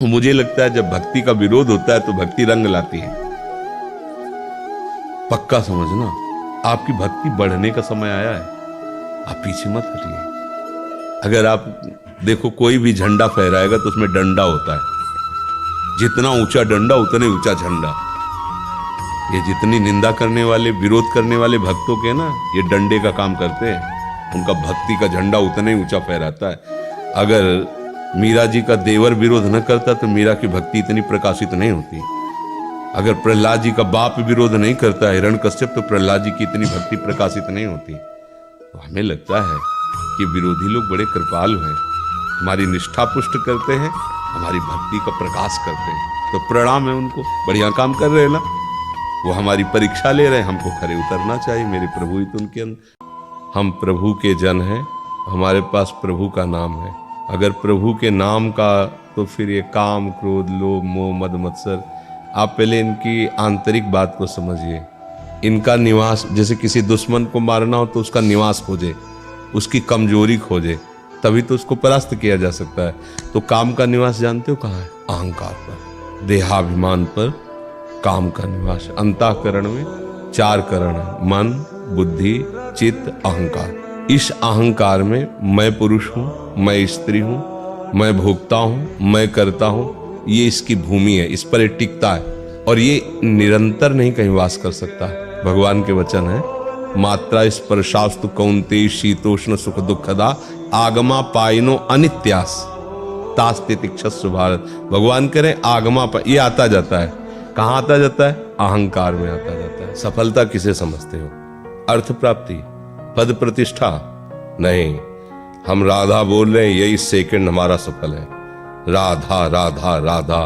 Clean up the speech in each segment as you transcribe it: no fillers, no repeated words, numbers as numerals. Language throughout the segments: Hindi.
मुझे लगता है जब भक्ति का विरोध होता है तो भक्ति रंग लाती है। पक्का समझना, आपकी भक्ति बढ़ने का समय आया है, आप पीछे मत हटिए। अगर आप देखो कोई भी झंडा फहराएगा तो उसमें डंडा होता है, जितना ऊंचा डंडा उतने ऊंचा झंडा। ये जितनी निंदा करने वाले, विरोध करने वाले भक्तों के ना, ये डंडे का काम करते हैं। उनका भक्ति का झंडा उतना ही ऊंचा फहराता है। अगर मीरा जी का देवर विरोध न करता तो मीरा की भक्ति इतनी प्रकाशित नहीं होती। अगर प्रहलाद जी का बाप विरोध नहीं करता हिरण्यकश्यप, तो प्रहलाद जी की इतनी भक्ति प्रकाशित नहीं होती। तो हमें लगता है कि विरोधी लोग बड़े कृपालु हैं, हमारी निष्ठा पुष्ट करते हैं, हमारी भक्ति का प्रकाश करते हैं। तो प्रणाम है उनको, बढ़िया काम कर रहे हैं ना। वो हमारी परीक्षा ले रहे हैं, हमको खरे उतरना चाहिए। मेरे प्रभु ही तो उनके अंदर। हम प्रभु के जन हैं, हमारे पास प्रभु का नाम है। अगर प्रभु के नाम का, तो फिर ये काम, क्रोध, लोभ, मोह, मद, मत्सर, आप पहले इनकी आंतरिक बात को समझिए। इनका निवास, जैसे किसी दुश्मन को मारना हो तो उसका निवास खोजे, उसकी कमजोरी खोजे, तभी तो उसको परास्त किया जा सकता है। तो काम का निवास जानते हो कहाँ है? अहंकार पर, देहाभिमान पर काम का निवास। अंतःकरण में 4 करण है, मन, बुद्धि, चित्त, अहंकार। इस अहंकार में मैं पुरुष हूं, मैं स्त्री हूं, मैं भोगता हूं, मैं करता हूं, ये इसकी भूमि है, इस पर ये टिकता है और ये निरंतर नहीं कहीं वास कर सकता। भगवान के वचन है, मात्रा स्पर्शास्तु कौन्तेय शीतोष्ण सुख दुखदा आगमा पायनो अनित्यास तास्ते तिक्षस्व भारत। भगवान कह रहे आगमा ये आता जाता है। कहाँ आता जाता है? अहंकार में आता जाता है। सफलता किसे समझते हो? अर्थ प्राप्ति, पद प्रतिष्ठा? नहीं, हम राधा बोल रहे हैं, यही सेकंड हमारा सफल है। राधा राधा राधा।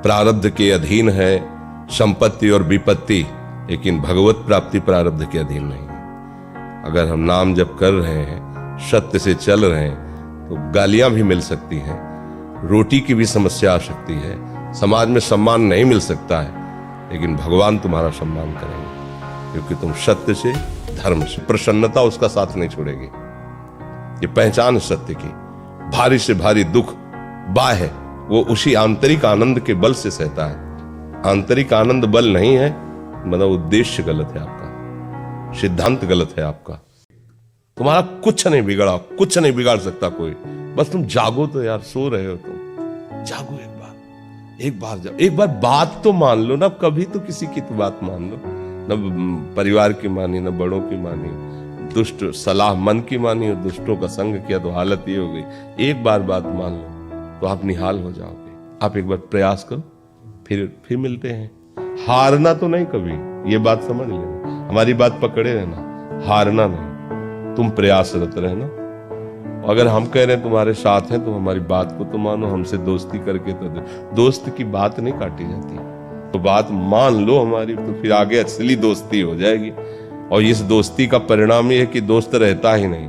प्रारब्ध के अधीन है संपत्ति और विपत्ति, लेकिन भगवत प्राप्ति प्रारब्ध के अधीन नहीं है। अगर हम नाम जप कर रहे हैं, सत्य से चल रहे हैं, तो गालियां भी मिल सकती हैं, रोटी की भी समस्या आ सकती है, समाज में सम्मान नहीं मिल सकता है, लेकिन भगवान तुम्हारा सम्मान करेंगे, क्योंकि तुम सत्य से, धर्म से, प्रसन्नता उसका साथ नहीं छोड़ेगी। ये पहचान है सत्य की। भारी से भारी दुख बाह्य, वो उसी आंतरिक आनंद के बल से सहता है। आंतरिक आनंद बल नहीं है, मतलब उद्देश्य गलत है आपका, सिद्धांत गलत है आपका। तुम्हारा कुछ नहीं बिगड़ा, कुछ नहीं बिगाड़ सकता कोई। बस तुम जागो तो यार, सो रहे हो तुम, जागो एक बार जाओ, एक बार बात तो मान लो ना। कभी तो किसी की तो बात मान लो, न परिवार की मानी, न बड़ों की मानी, दुष्ट सलाह मन की मानी और दुष्टों का संग किया तो हालत ये हो गई। एक बार बात मान लो तो आप निहाल हो जाओगे। आप एक बार प्रयास करो, फिर मिलते हैं। हारना तो नहीं कभी, ये बात समझ लेना, हमारी बात पकड़े रहना, हारना नहीं, तुम प्रयासरत रहना। अगर हम कह रहे हैं तुम्हारे साथ हैं, तो हमारी बात को तो मानो। हमसे दोस्ती करके तो दोस्त की बात नहीं काटी जाती, तो बात मान लो हमारी, तो फिर आगे असली दोस्ती हो जाएगी। और इस दोस्ती का परिणाम ये है कि दोस्त रहता ही नहीं,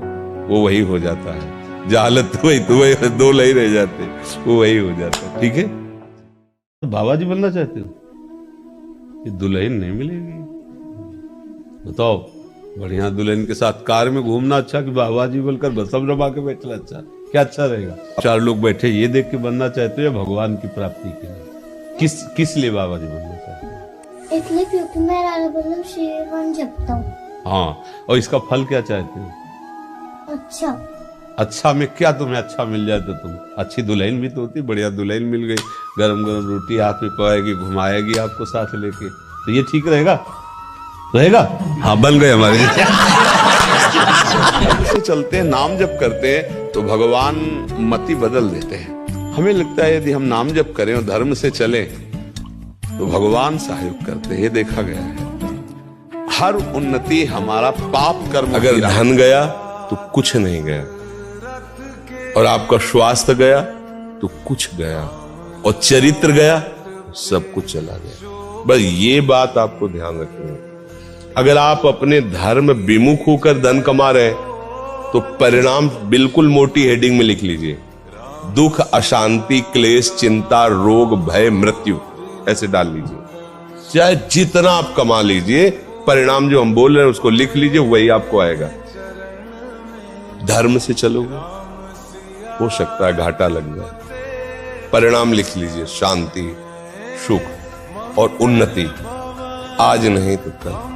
वो वही हो जाता है। जालत वही दो नहीं रह जाते, वो वही हो जाता है। ठीक है, बाबा जी बनना चाहते हो? ये दुल्हन नहीं मिलेगी, बताओ। बढ़िया दुल्हन के साथ कार में घूमना अच्छा कि बाबा जी बोलकर बसम रबा के बैठना अच्छा? क्या अच्छा रहेगा? 4 लोग बैठे, ये देख के बनना चाहते हो या भगवान की प्राप्ति के लिए? किस लिए बाबा जी बनना चाहते हो? इसलिए क्योंकि मैं राधा वल्लभ श्रीवन जपता हूँ। हाँ, और इसका फल क्या चाहते हो? अच्छा में क्या तुम्हें अच्छा मिल जाए तो तुम अच्छी दुल्हन भी तो होती। बढ़िया दुल्हन मिल गई, गरम गरम रोटी हाथ में पकाएगी, घुमाएगी आपको साथ लेके, तो ये ठीक रहेगा? हाँ, बन गए हमारे। से चलते हैं, नाम जप करते हैं तो भगवान मति बदल देते हैं। हमें लगता है यदि हम नाम जप करें और धर्म से चलें तो भगवान सहयोग करते हैं। ये देखा गया है। हर उन्नति हमारा पाप कर्म। अगर धन गया तो कुछ नहीं गया, और आपका स्वास्थ्य गया तो कुछ गया, और चरित्र गया तो सब कुछ चला गया। बस ये बात आपको ध्यान रखनी है। अगर आप अपने धर्म विमुख होकर धन कमा रहे हैं, तो परिणाम बिल्कुल मोटी हेडिंग में लिख लीजिए, दुख, अशांति, क्लेश, चिंता, रोग, भय, मृत्यु, ऐसे डाल लीजिए। चाहे जितना आप कमा लीजिए, परिणाम जो हम बोल रहे हैं उसको लिख लीजिए, वही आपको आएगा। धर्म से चलोगे, हो सकता है घाटा लग जाए, परिणाम लिख लीजिए, शांति, सुख और उन्नति, आज नहीं तो कल।